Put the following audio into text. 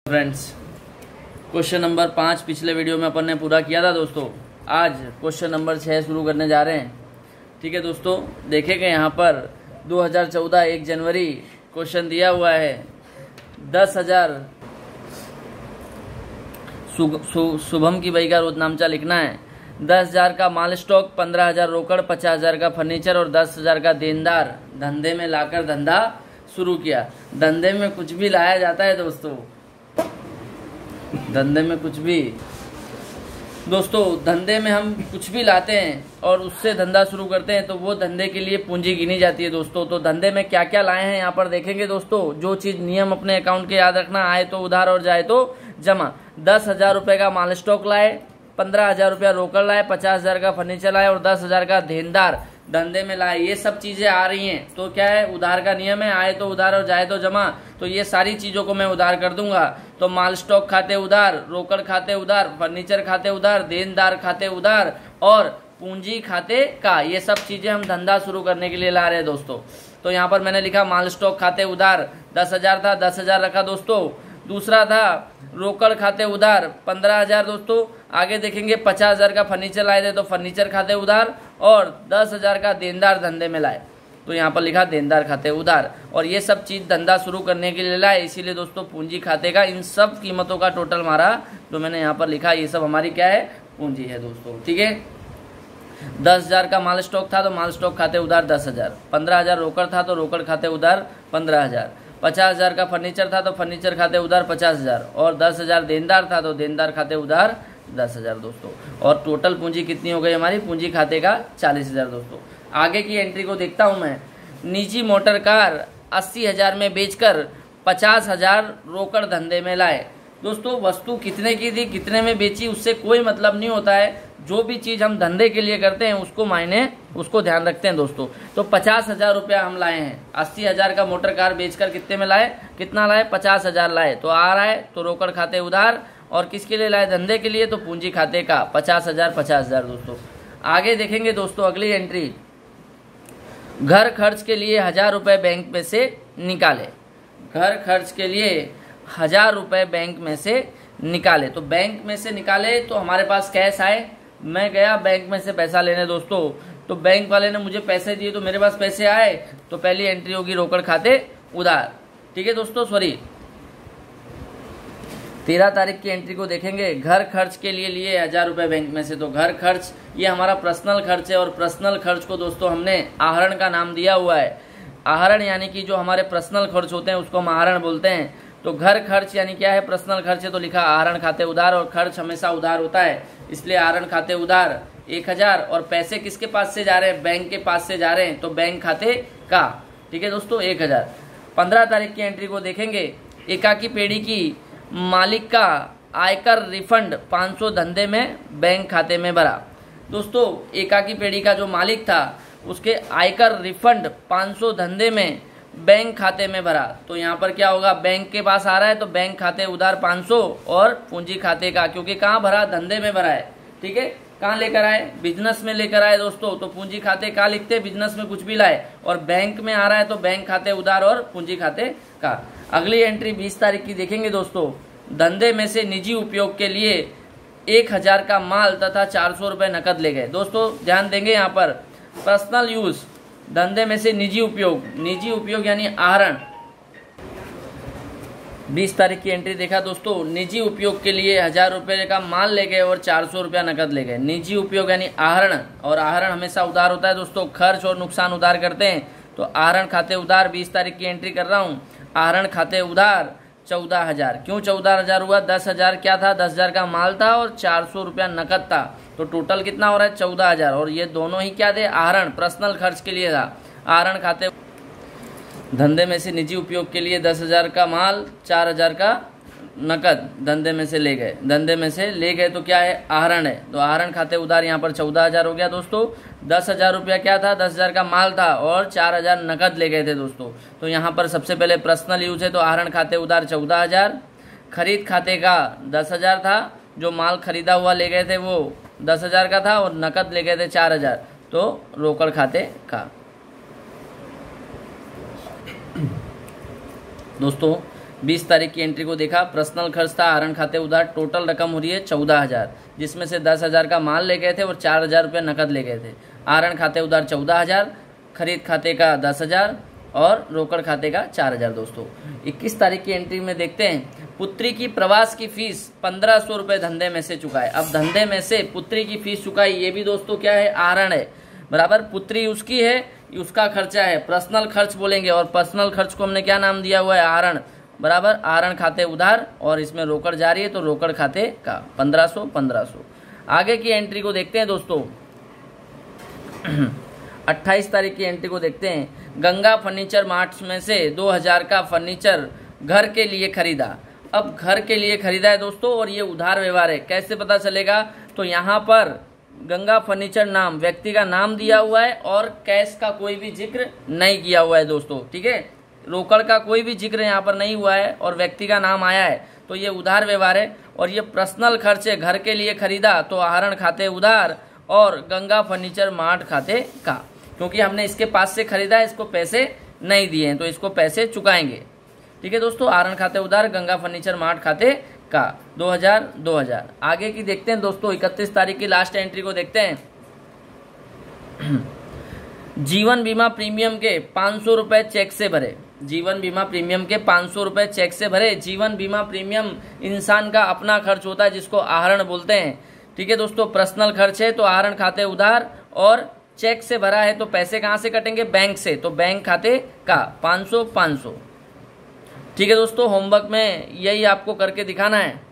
Friends, question number 5 पिछले video में अपन ने पूरा किया था दोस्तों। आज क्वेश्चन नंबर 6 शुरू करने जा रहे हैं। ठीक है दोस्तों, देखेंगे यहाँ पर 2014 1 जनवरी क्वेश्चन दिया हुआ है। 10,000 शुभम की बही का रोजनामचा लिखना है। 10,000 का माल स्टॉक, 15,000 रोकड़, 50,000 का फर्नीचर और 10,000 का देनदार धंधे में लाकर धंधा शुरू किया। धंधे में कुछ भी लाया जाता है दोस्तों, धंधे में कुछ भी दोस्तों, धंधे में हम कुछ भी लाते हैं और उससे धंधा शुरू करते हैं तो वो धंधे के लिए पूंजी गिनी जाती है दोस्तों। तो धंधे में क्या क्या लाए हैं यहाँ पर देखेंगे दोस्तों। जो चीज नियम अपने अकाउंट के याद रखना, आए तो उधार और जाए तो जमा। 10,000 रुपए का माल स्टॉक लाए, 15,000 रुपया रोकड़ लाए, 50,000 का फर्नीचर लाए और 10,000 का देनदार धंधे में लाए। ये सब चीजें आ रही हैं तो क्या है, उधार का नियम है, आए तो उधार और जाए तो जमा। तो ये सारी चीजों को मैं उधार कर दूंगा। तो माल स्टॉक खाते उधार, रोकड़ खाते उधार, फर्नीचर खाते उधार, देनदार खाते उधार और पूंजी खाते का, ये सब चीजें हम धंधा शुरू करने के लिए ला रहे हैं दोस्तों। तो यहाँ पर मैंने लिखा माल स्टॉक खाते उधार 10,000 था, 10,000 रखा दोस्तों। दूसरा था रोकड़ खाते उधार 15,000 दोस्तों। आगे देखेंगे 50,000 का फर्नीचर लाए थे तो फर्नीचर खाते उधार और 10,000 का देनदार धंधे में लाए। तो यहाँ पर लिखा देनदार खाते उधार और ये सब चीज धंधा शुरू करने के लिए लाए। इसीलिए दोस्तों पूंजी खाते का इन सब कीमतों का टोटल मारा जो मैंने यहाँ पर लिखा, ये सब हमारी क्या है, पूंजी है दोस्तों। ठीक है, 10,000 का माल स्टॉक था तो माल स्टॉक खाते उधार 10,000, 15,000 रोकड़ था तो रोकड़ खाते उधार 15,000, 50,000 का फर्नीचर था तो फर्नीचर खाते उधार 50,000 और 10,000 देनदार था तो देनदार खाते उधार 10,000 दोस्तों। और टोटल पूंजी कितनी हो गई हमारी, पूंजी खाते का 40,000 दोस्तों। आगे की एंट्री को देखता हूं मैं। निजी मोटर कार 80,000 में बेचकर 50,000 रोकड़ धंधे में लाए। दोस्तों वस्तु कितने की थी, कितने में बेची, उससे कोई मतलब नहीं होता है। जो भी चीज हम धंधे के लिए करते हैं उसको मायने, उसको ध्यान रखते हैं दोस्तों। तो 50,000 रुपया हम लाए हैं। 80,000 का मोटर कार बेचकर कितने में लाए, कितना लाए, 50,000 लाए। तो आ रहा है तो रोकड़ खाते उधार और किसके लिए लाए, धंधे के लिए, तो पूंजी खाते का 50,000 50,000 दोस्तों। आगे देखेंगे दोस्तों अगली एंट्री। घर खर्च के लिए 1,000 रुपए बैंक में से निकाले। घर खर्च के लिए 1,000 रुपए बैंक में से निकाले। तो बैंक में से निकाले तो हमारे पास कैश आए। मैं गया बैंक में से पैसा लेने दोस्तों, तो बैंक वाले ने मुझे पैसे दिए तो मेरे पास पैसे आए। तो पहली एंट्री होगी रोकड़ खाते उधार। ठीक है दोस्तों, सॉरी 13 तारीख की एंट्री को देखेंगे। घर खर्च के लिए लिए 1,000 रुपए बैंक में से। तो घर खर्च ये हमारा पर्सनल खर्च है और पर्सनल खर्च को दोस्तों हमने आहरण का नाम दिया हुआ है। आहरण यानी कि जो हमारे पर्सनल खर्च होते हैं उसको हम आहरण बोलते हैं। तो घर खर्च यानी क्या है, पर्सनल खर्च है तो लिखा आहरण खाते उधार और खर्च हमेशा उधार होता है इसलिए आहरण खाते उधार 1,000 और पैसे किसके पास से जा रहे हैं, बैंक के पास से जा रहे हैं तो बैंक खाते का। ठीक है दोस्तों 1,000। 15 तारीख की एंट्री को देखेंगे। एकाकी पेड़ी की मालिक का आयकर रिफंड 500 धंधे में बैंक खाते में भरा। दोस्तों एकाकी पेड़ी का जो मालिक था उसके आयकर रिफंड 500 धंधे में बैंक खाते में भरा। तो यहाँ पर क्या होगा, बैंक के पास आ रहा है तो बैंक खाते उधार 500 और पूंजी खाते का, क्योंकि कहाँ भरा, धंधे में भरा है। ठीक है, कहाँ लेकर आए, बिजनेस में लेकर आए दोस्तों। तो पूंजी खाते का लिखते, बिजनेस में कुछ भी लाए और बैंक में आ रहा है तो बैंक खाते उधार और पूंजी खाते का। अगली एंट्री 20 तारीख की देखेंगे दोस्तों। धंधे में से निजी उपयोग के लिए 1,000 का माल तथा 400 रुपए नकद ले गए। दोस्तों ध्यान देंगे यहाँ पर पर्सनल यूज, धंधे में से निजी उपयोग यानी आहरण। 20 तारीख की एंट्री देखा दोस्तों। निजी उपयोग के लिए 1,000 रुपए का माल ले गए और 400 रुपया नकद ले गए। निजी उपयोग यानी आहरण और आहरण हमेशा उधार होता है दोस्तों। खर्च और नुकसान उधार करते हैं तो आहरण खाते उधार 20 तारीख की एंट्री कर रहा हूँ। आहरण खाते उधार 14,000। क्यों 14,000 हुआ, 10,000 क्या था, 10,000 का माल था और 400 रुपया नकद था। तो टोटल कितना हो रहा है 14,000 और ये दोनों ही क्या थे, आहरण, पर्सनल खर्च के लिए था। आहरण खाते धंधे में से निजी उपयोग के लिए 10,000 का माल, 4,000 का नकद धंधे में से ले गए। धंधे में से ले गए तो क्या है, आहरण है। तो आहरण खाते उधार यहाँ पर 14,000 हो गया दोस्तों। 10,000 रुपया क्या था, 10,000 का माल था और 4,000 नकद ले गए थे दोस्तों। तो यहाँ पर सबसे पहले पर्सनल यूज है तो आहरण खाते उधार 14,000। खरीद खाते का 10,000 था, जो माल खरीदा हुआ ले गए थे वो 10,000 का था और नकद ले गए थे 4,000, तो रोकड़ खाते का। दोस्तों 20 तारीख की एंट्री को देखा, पर्सनल खर्च था, आहरण खाते उधार, टोटल रकम हो रही है 14,000, जिसमें से 10,000 का माल ले गए थे और 4,000 रुपये नकद ले गए थे। आहरण खाते उधार 14,000, खरीद खाते का 10,000 और रोकड़ खाते का 4,000। दोस्तों 21 तारीख की एंट्री में देखते हैं, पुत्री की प्रवास की फीस 1,500 रुपये धंधे में से चुकाए। अब धंधे में से पुत्री की फीस चुकाई, ये भी दोस्तों क्या है, आहरण है, बराबर। पुत्री उसकी है, उसका खर्चा है, पर्सनल खर्च बोलेंगे, और पर्सनल खर्च को हमने क्या नाम दिया हुआ है, आहरण, बराबर। आहरण खाते उधार और इसमें रोकड़ जारी है तो रोकड़ खाते का 1,500। आगे की एंट्री को देखते हैं दोस्तों, 28 तारीख की एंट्री को देखते हैं, गंगा फर्नीचर मार्ट में से 2,000 का फर्नीचर घर के लिए खरीदा। अब घर के लिए खरीदा है दोस्तों और ये उधार व्यवहार है, कैसे पता चलेगा, तो यहाँ पर गंगा फर्नीचर नाम, व्यक्ति का नाम दिया हुआ है और कैश का कोई भी जिक्र नहीं किया हुआ है दोस्तों, ठीक है। रोकड़ का कोई भी जिक्र यहाँ पर नहीं हुआ है और व्यक्ति का नाम आया है, तो ये उधार व्यवहार है। और ये पर्सनल खर्च है, घर के लिए खरीदा, तो आहरण खाते उधार और गंगा फर्नीचर मार्ट खाते का, क्योंकि हमने इसके पास से खरीदा है, इसको पैसे नहीं दिए हैं तो इसको पैसे चुकाएंगे, ठीक है दोस्तों। आहरण खाते उधार, गंगा फर्नीचर मार्ट खाते का 2,000। आगे की देखते हैं दोस्तों, 31 तारीख की लास्ट एंट्री को देखते हैं, जीवन बीमा प्रीमियम के 500 रुपए चेक से भरे। जीवन बीमा प्रीमियम के 500 रुपए चेक से भरे। जीवन बीमा प्रीमियम इंसान का अपना खर्च होता है जिसको आहरण बोलते हैं, ठीक है दोस्तों। पर्सनल खर्च है तो आहरण खाते उधार और चेक से भरा है तो पैसे कहाँ से कटेंगे, बैंक से, तो बैंक खाते का 500, ठीक है दोस्तों। होमवर्क में यही आपको करके दिखाना है।